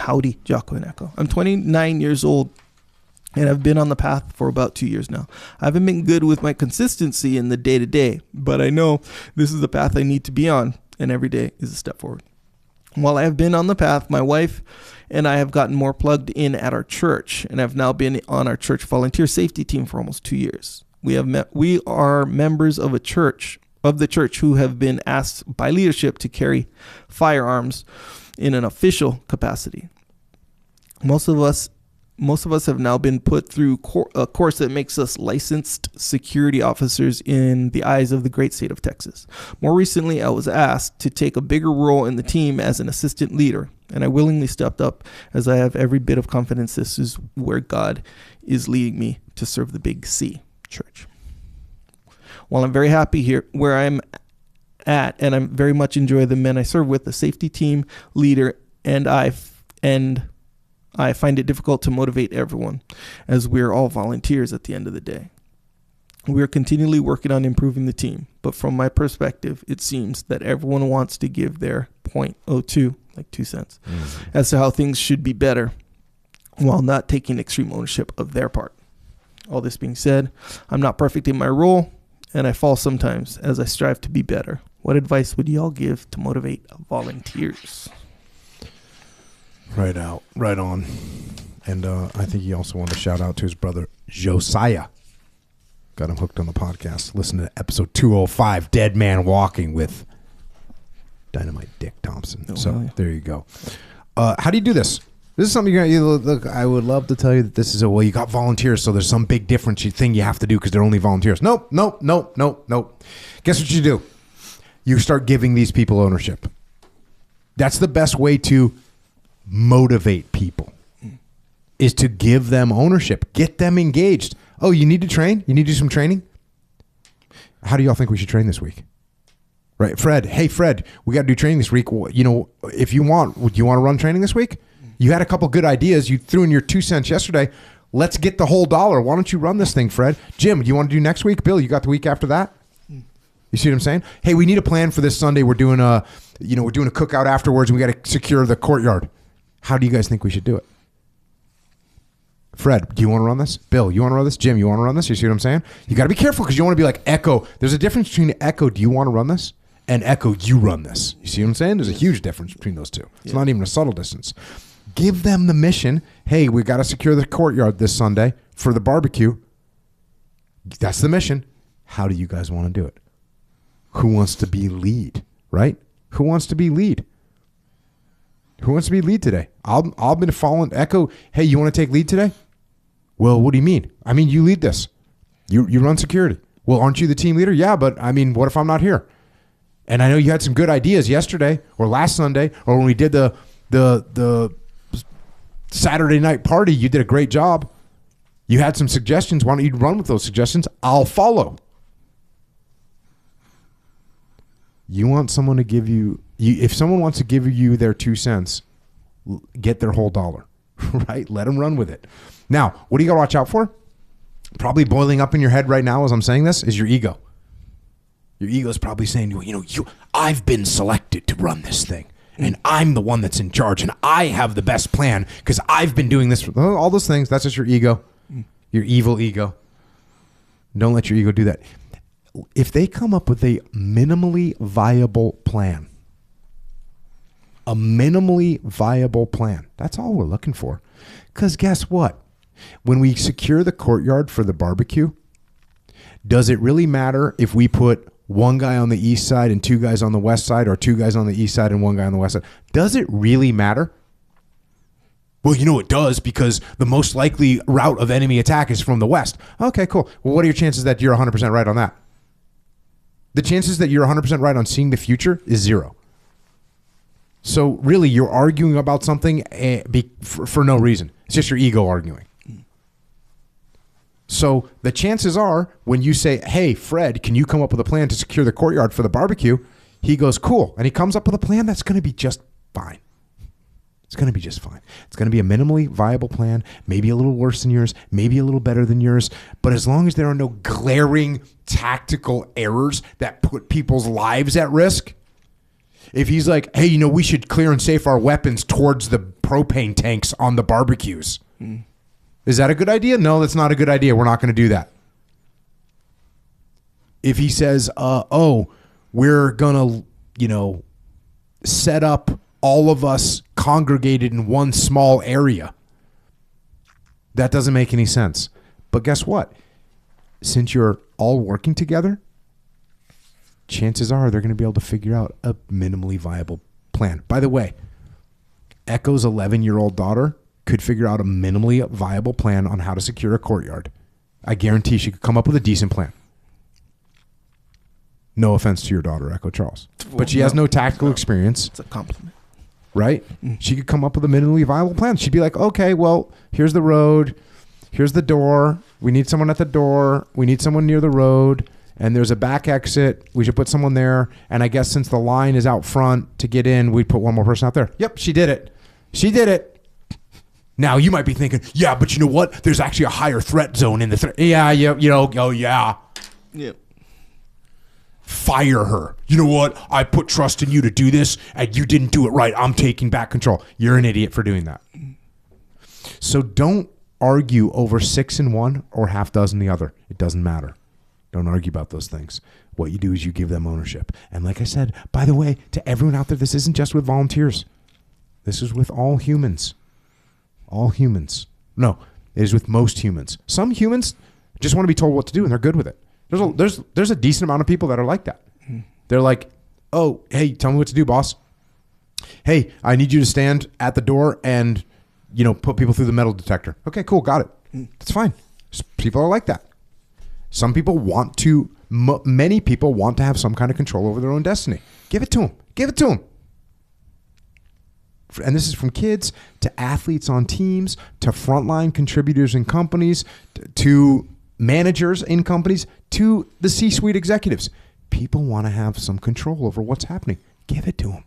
howdy, Jocko and Echo. I'm 29 years old, and I've been on the path for about 2 years now. I haven't been good with my consistency in the day-to-day, but I know this is the path I need to be on, and every day is a step forward. While I have been on the path, my wife and I have gotten more plugged in at our church, and I've now been on our church volunteer safety team for almost 2 years. We are members of the church who have been asked by leadership to carry firearms in an official capacity. Most of us have now been put through a course that makes us licensed security officers in the eyes of the great state of Texas. More recently, I was asked to take a bigger role in the team as an assistant leader, and I willingly stepped up as I have every bit of confidence this is where God is leading me to serve the Big C Church. While I'm very happy here where I'm at, and I very much enjoy the men I serve with, the safety team leader, and I find it difficult to motivate everyone, as we're all volunteers at the end of the day. We are continually working on improving the team, but from my perspective, it seems that everyone wants to give their 0.02, like 2 cents, as to how things should be better, while not taking extreme ownership of their part. All this being said, I'm not perfect in my role, and I fall sometimes as I strive to be better. What advice would y'all give to motivate volunteers? Right on. And I think he also wanted to shout out to his brother, Josiah. Got him hooked on the podcast. Listen to episode 205, Dead Man Walking with Dynamite Dick Thompson. There you go. How do you do this? This is something look, I would love to tell you that this is you got volunteers, so there's some big different thing you have to do because they're only volunteers. Nope. Guess what you do? You start giving these people ownership. That's the best way to motivate people, is to give them ownership, get them engaged. Oh, you need to train? You need to do some training? How do y'all think we should train this week? Right, Fred. Hey, Fred, we got to do training this week. You know, if you want, do you want to run training this week? You had a couple good ideas. You threw in your 2 cents yesterday. Let's get the whole $1. Why don't you run this thing, Fred? Jim, do you want to do next week? Bill, you got the week after that? You see what I'm saying? Hey, we need a plan for this Sunday. We're doing a cookout afterwards, and we got to secure the courtyard. How do you guys think we should do it? Fred, do you want to run this? Bill, you want to run this? Jim, you want to run this? You see what I'm saying? You got to be careful because you don't want to be like Echo. There's a difference between Echo, do you want to run this? And Echo, you run this. You see what I'm saying? There's a huge difference between those two. It's not even a subtle distance. Give them the mission. Hey, we got to secure the courtyard this Sunday for the barbecue. That's the mission. How do you guys want to do it? Who wants to be lead, right? Who wants to be lead? Who wants to be lead today? I'll be following Echo. Hey, you want to take lead today? Well, what do you mean? I mean, you lead this. You run security. Well, aren't you the team leader? Yeah, but I mean, what if I'm not here? And I know you had some good ideas yesterday or last Sunday or when we did the Saturday night party. You did a great job. You had some suggestions. Why don't you run with those suggestions? I'll follow. You want someone to give you, if someone wants to give you their 2 cents, get their whole $1, right? Let them run with it. Now, what do you got to watch out for? Probably boiling up in your head right now as I'm saying this is your ego. Your ego is probably saying, I've been selected to run this thing, and I'm the one that's in charge, and I have the best plan because I've been doing this. All those things, that's just your ego, your evil ego. Don't let your ego do that. If they come up with a minimally viable plan, that's all we're looking for. Because guess what? When we secure the courtyard for the barbecue, does it really matter if we put one guy on the east side and 2 guys on the west side, or 2 guys on the east side and 1 guy on the west side? Does it really matter? Well, it does, because the most likely route of enemy attack is from the west. Okay, cool. Well, what are your chances that you're 100% right on that? The chances that you're 100% right on seeing the future is 0. So really, you're arguing about something for no reason. It's just your ego arguing. So the chances are when you say, hey, Fred, can you come up with a plan to secure the courtyard for the barbecue? He goes, cool. And he comes up with a plan that's going to be just fine. It's going to be just fine. It's going to be a minimally viable plan, maybe a little worse than yours, maybe a little better than yours. But as long as there are no glaring tactical errors that put people's lives at risk. If he's like, hey, we should clear and safe our weapons towards the propane tanks on the barbecues. Is that a good idea? No, that's not a good idea. We're not going to do that. If he says, we're going to, set up all of us congregated in one small area, that doesn't make any sense. But guess what? Since you're all working together, chances are they're going to be able to figure out a minimally viable plan. By the way, Echo's 11-year-old daughter could figure out a minimally viable plan on how to secure a courtyard. I guarantee she could come up with a decent plan. No offense to your daughter, Echo Charles. But she has no tactical experience. It's a compliment. Right? She could come up with a minimally viable plan. She'd be like, okay, well, here's the road. Here's the door. We need someone at the door. We need someone near the road. And there's a back exit. We should put someone there. And I guess since the line is out front to get in, we put one more person out there. Yep, she did it. She did it. Now, you might be thinking, yeah, but you know what? There's actually a higher threat zone in the yeah, oh, yeah. Yep. Fire her. You know what? I put trust in you to do this, and you didn't do it right. I'm taking back control. You're an idiot for doing that. So don't argue over 6 in one or half dozen the other. It doesn't matter. Don't argue about those things. What you do is you give them ownership. And like I said, by the way, to everyone out there, this isn't just with volunteers. This is with all humans. All humans. No, it is with most humans. Some humans just want to be told what to do, and they're good with it. There's a decent amount of people that are like that. They're like, oh, hey, tell me what to do, boss. Hey, I need you to stand at the door and, put people through the metal detector. Okay, cool, got it. That's fine. People are like that. Some people want to, many people want to have some kind of control over their own destiny. Give it to them. Give it to them. And this is from kids to athletes on teams to frontline contributors in companies to managers in companies to the C-suite executives. People want to have some control over what's happening. Give it to them.